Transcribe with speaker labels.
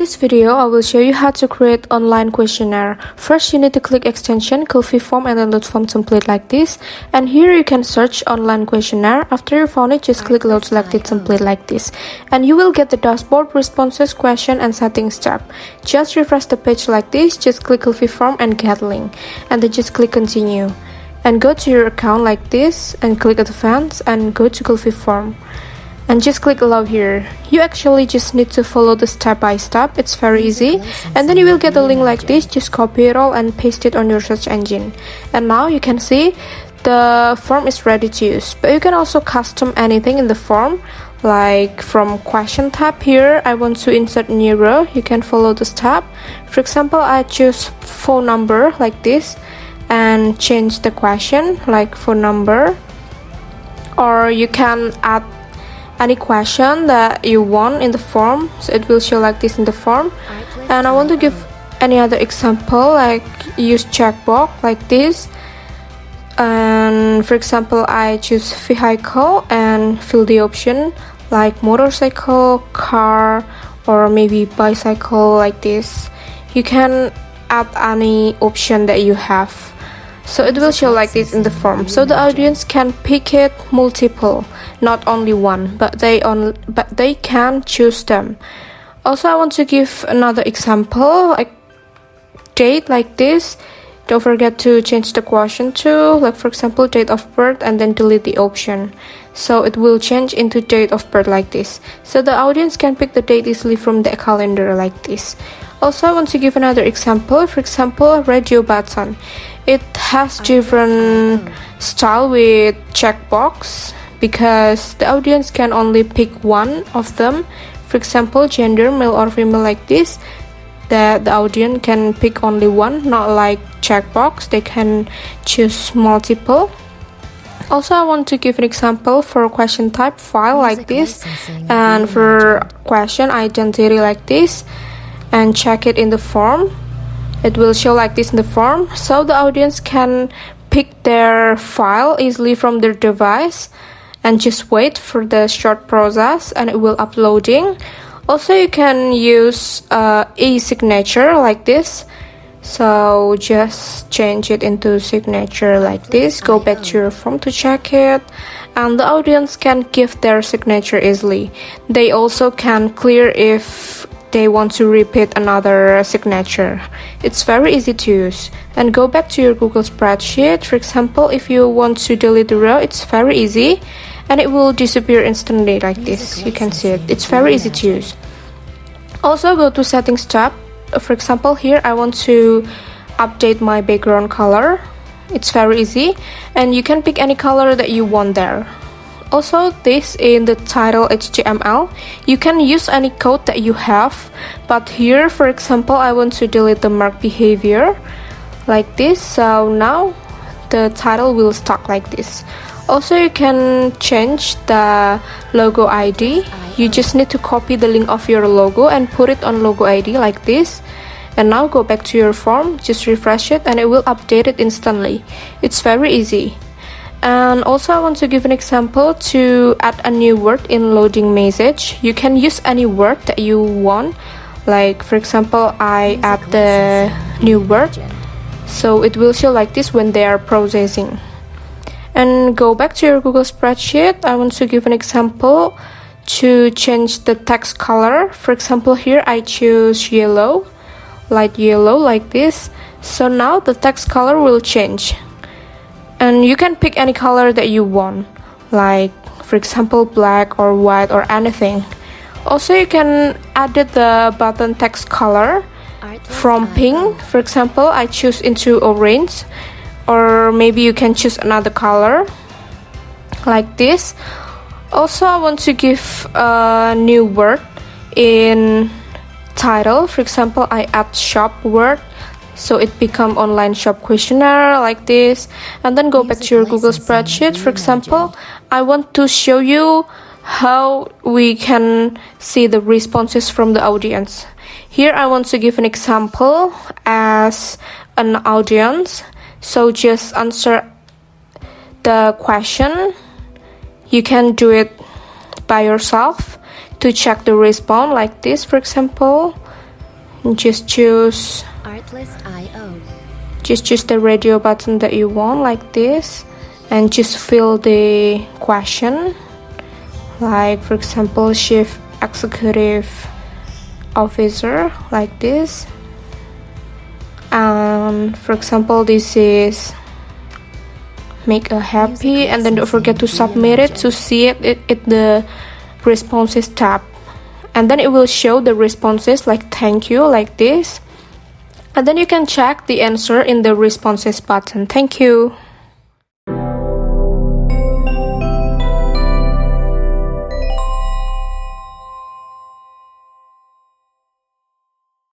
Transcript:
Speaker 1: this video, I will show you how to create online questionnaire. First, you need to click extension, Coffee form, and then load form template like this. And here you can search online questionnaire. After you found it, just click load selected template like this. And you will get the dashboard, responses, question, and settings tab. Just refresh the page like this. Just click Coffee form and get link. And then just click continue. And go to your account like this and click advance and go to Coffee form. And just click allow here. You actually just need to follow the step by step. It's very easy. And then you will get a link like this. Just copy it all and paste it on your search engine. And now you can see the form is ready to use. But you can also custom anything in the form. Like from question tab here, I want to insert new row. You can follow the step. For example, I choose phone number like this and change the question like phone number. Or you can add any question that you want in the form, so it will show like this in the form. And I want to give any other example, like use checkbox like this. And for example, I choose vehicle and fill the option like motorcycle, car, or maybe bicycle like this. You can add any option that you have. So it will show like this in the form. So the audience can pick it multiple, not only one, but they can choose them. Also, I want to give another example, like date like this. Don't forget to change the question to, like for example, date of birth, and then delete the option. So it will change into date of birth like this. So the audience can pick the date easily from the calendar like this. Also, I want to give another example. For example, radio button. It has different style with checkbox because the audience can only pick one of them. For example, gender, male or female like this. The audience can pick only one, not like checkbox. They can choose multiple. Also, I want to give an example for question type file like this, and for question identity like this, and check it in the form. It will show like this in the form, so the audience can pick their file easily from their device and just wait for the short process and it will uploading. Also, you can use e-signature like this. So just change it into signature like this. Go back to your form to check it, and the audience can give their signature easily. They also can clear if they want to repeat another signature. It's very easy to use. And go back to your Google spreadsheet. For example, if you want to delete the row, it's very easy and it will disappear instantly like this. You can see it. It's very easy to use. Also, go to settings tab. For example, here I want to update my background color. It's very easy, and you can pick any color that you want there. Also, this in the title HTML, you can use any code that you have, but here, for example, I want to delete the mark behavior like this. So now the title will stuck like this. Also, you can change the logo ID. You just need to copy the link of your logo and put it on logo ID like this. And now go back to your form, just refresh it and it will update it instantly. It's very easy. And also, I want to give an example to add a new word in loading message. You can use any word that you want. Like for example, I add the new word, so it will show like this when they are processing. And go back to your Google spreadsheet. I want to give an example to change the text color. For example, here I choose yellow, light yellow like this. So now the text color will change. And you can pick any color that you want, like for example black or white or anything. Also, you can edit the button text color from pink. For example, I choose into orange, or maybe you can choose another color like this. Also, I want to give a new word in title. For example, I add shop word, so it become online shop questionnaire like this. And then go back to your Google spreadsheet. For example, I want to show you how we can see the responses from the audience. Here I want to give an example as an audience. So just answer the question. You can do it by yourself to check the response like this, for example. Just choose
Speaker 2: Artlist.io.
Speaker 1: just choose the radio button that you want, like this, and just fill the question, like for example chief executive officer, like this. And for example this is make a happy, and then don't forget to submit it to see it at the responses tab, and then it will show the responses like thank you, like this, and then you can check the answer in the responses button. Thank you.